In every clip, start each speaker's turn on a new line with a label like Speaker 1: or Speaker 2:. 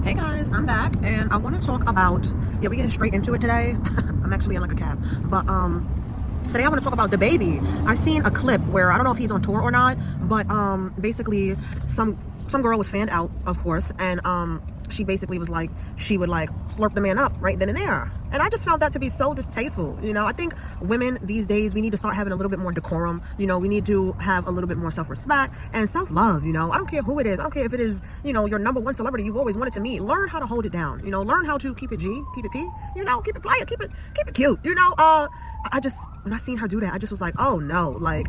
Speaker 1: Hey guys, I'm back and I want to talk about, we're getting straight into it today. I'm actually in like a cab, but today I want to talk about the baby. I seen a clip where I don't know if he's on tour or not, but basically some girl was fanned out, of course, and she basically was like, she would like slurp the man up right then and there. And I just found that to be so distasteful. I think women these days, we need to start having a little bit more decorum. We need to have a little bit more self-respect and self-love. I don't care who it is. I don't care if it is, your number one celebrity you've always wanted to meet. Learn how to hold it down. Learn how to keep it G, keep it P, keep it player, keep it cute. I just, when I seen her do that, I just was like, oh no, like,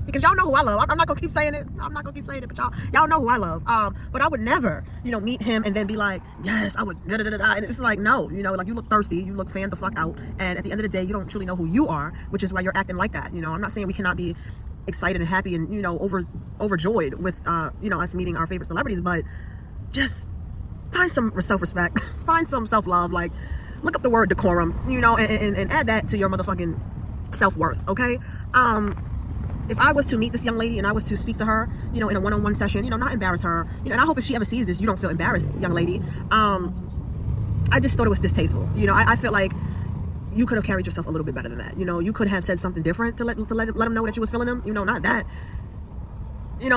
Speaker 1: because y'all know who I love. I'm not gonna keep saying it. But y'all know who I love. But I would never, meet him and then be like, yes, I would. And it's like, no, like you look thirsty, you look fanned the fuck out, and at the end of the day, you don't truly know who you are, which is why you're acting like that. I'm not saying we cannot be excited and happy and overjoyed with us meeting our favorite celebrities, but just find some self-respect, find some self-love. Like, look up the word decorum, and add that to your motherfucking self-worth. Okay. If I was to meet this young lady and I was to speak to her, in a one-on-one session, not embarrass her, and I hope if she ever sees this, you don't feel embarrassed, young lady. I just thought it was distasteful. I feel like you could have carried yourself a little bit better than that. You could have said something different to let him know that you was feeling him. Not that.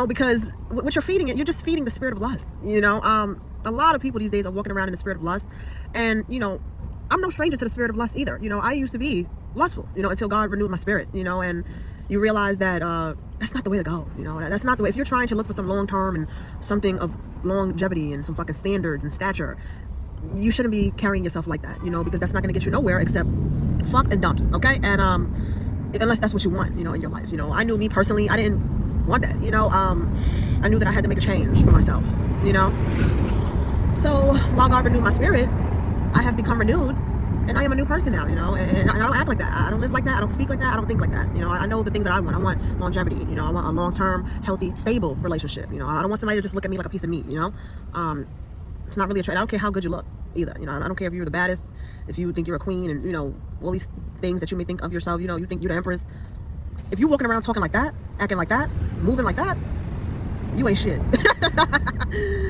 Speaker 1: Because what you're feeding it, you're just feeding the spirit of lust. A lot of people these days are walking around in the spirit of lust, and I'm no stranger to the spirit of lust either. I used to be lustful, until God renewed my spirit, and you realize that that's not the way to go. That's not the way. If you're trying to look for some long term and something of longevity and some fucking standards and stature, you shouldn't be carrying yourself like that, because that's not going to get you nowhere except fucked and dumped. Okay. And unless that's what you want, in your life. I knew, me personally, I didn't want that. I knew that I had to make a change for myself. So while God renewed my spirit, I have become renewed. And I am a new person now, and I don't act like that. I don't live like that. I don't speak like that. I don't think like that. I know the things that I want. I want longevity. I want a long-term, healthy, stable relationship. I don't want somebody to just look at me like a piece of meat. It's not really attractive. I don't care how good you look either. I don't care if you're the baddest, if you think you're a queen, and all these things that you may think of yourself. You think you're the empress. If you're walking around talking like that, acting like that, moving like that, you ain't shit.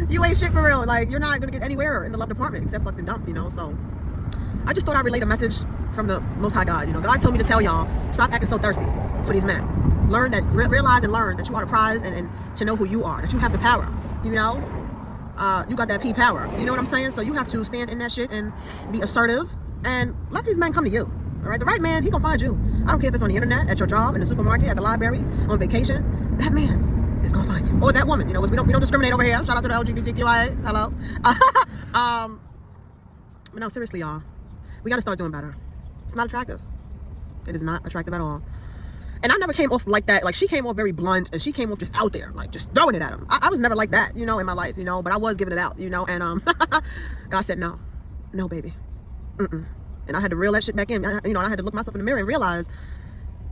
Speaker 1: You ain't shit for real. Like, you're not gonna get anywhere in the love department except fucking dump. So I just thought I'd relate a message from the Most High God. God told me to tell y'all, stop acting so thirsty for these men. Learn that, realize and learn that you are the prize, and to know who you are, that you have the power. You got that P power. You know what I'm saying? So you have to stand in that shit and be assertive and let these men come to you. All right, the right man, he gonna find you. I don't care if it's on the internet, at your job, in the supermarket, at the library, on vacation. That man is gonna find you, or that woman. We don't discriminate over here. Shout out to the LGBTQIA. Hello. But no, seriously, y'all. We got to start doing better. It's not attractive. It is not attractive at all. And I never came off like that. Like, she came off very blunt, and she came off just out there, like just throwing it at him. I was never like that, in my life, but I was giving it out, and God said, no, baby. And I had to reel that shit back in. I had to look myself in the mirror and realize,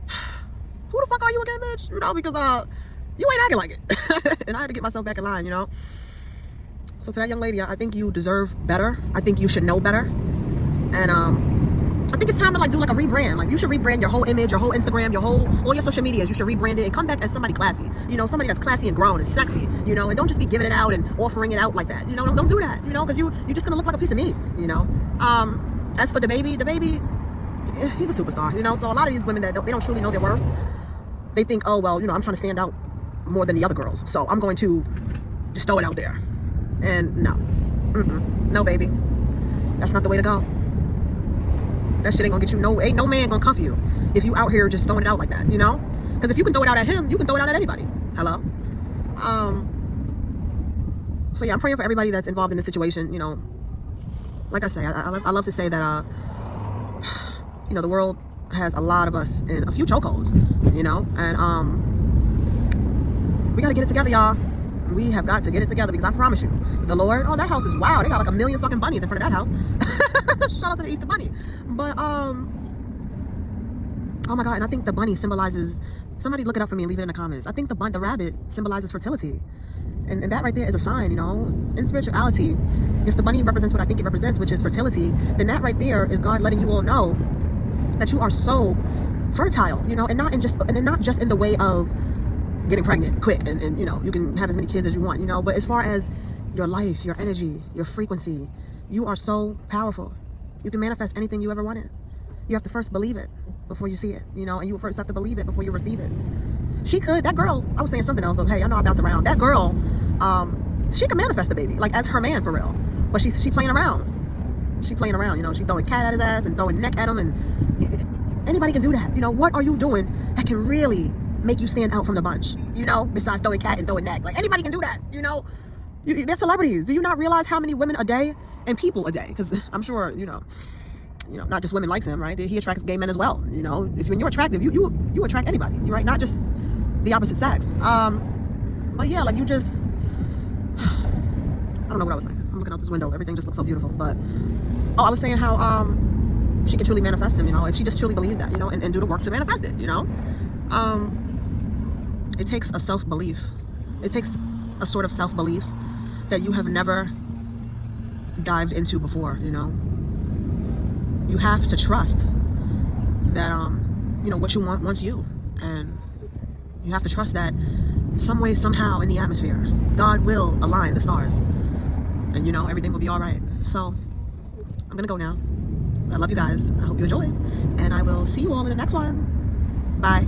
Speaker 1: who the fuck are you again, bitch? Because you ain't acting like it. And I had to get myself back in line, So to that young lady, I think you deserve better. I think you should know better. And I think it's time to do like a rebrand. Like, you should rebrand your whole image, your whole Instagram, all your social medias. You should rebrand it and come back as somebody classy. Somebody that's classy and grown and sexy. And don't just be giving it out and offering it out like that. Don't do that. Because you're just gonna look like a piece of meat. As for the baby, he's a superstar. So a lot of these women that they don't truly know their worth, they think, oh well, I'm trying to stand out more than the other girls, so I'm going to just throw it out there. And no, baby, that's not the way to go. That shit ain't gonna get you ain't no man gonna cuff you if you out here just throwing it out like that, Because if you can throw it out at him, you can throw it out at anybody. Hello. So yeah, I'm praying for everybody that's involved in this situation. Like I say, I love to say that the world has a lot of us in a few chokeholds, and we gotta get it together, y'all. We have got to get it together, because I promise you, the Lord, that house is wow. They got like 1 million fucking bunnies in front of that house. Shout out to the Easter Bunny. But oh my God, and I think the bunny symbolizes, somebody look it up for me and leave it in the comments. I think the rabbit symbolizes fertility. And that right there is a sign, in spirituality. If the bunny represents what I think it represents, which is fertility, then that right there is God letting you all know that you are so fertile, and not just in the way of getting pregnant quick and you can have as many kids as you want, but as far as your life, your energy, your frequency. You are so powerful. You can manifest anything you ever wanted. You have to first believe it before you see it, you know, and you first have to believe it before you receive it. She could, that girl, I was saying something else, but hey, I know I bounce around. That girl, she could manifest the baby, like as her man for real. But she playing around. She playing around, you know, she throwing cat at his ass and throwing neck at him, and anybody can do that. You know, what are you doing that can really make you stand out from the bunch, you know, besides throwing cat and throwing neck? Like, anybody can do that, you know. They're celebrities. Do you not realize how many women a day and people a day? Because I'm sure, you know, not just women likes him, right? He attracts gay men as well. You know, when you're attractive, you attract anybody, right? Not just the opposite sex. But yeah, like, you just, I don't know what I was saying. I'm looking out this window. Everything just looks so beautiful. But I was saying how she can truly manifest him, you know, if she just truly believes that, you know, and do the work to manifest it, you know. It takes a self-belief. It takes a sort of self-belief that you have never dived into before, you know. You have to trust that, you know, what you want wants you. And you have to trust that some way, somehow in the atmosphere, God will align the stars. And, you know, everything will be all right. So, I'm going to go now. I love you guys. I hope you enjoy. And I will see you all in the next one. Bye.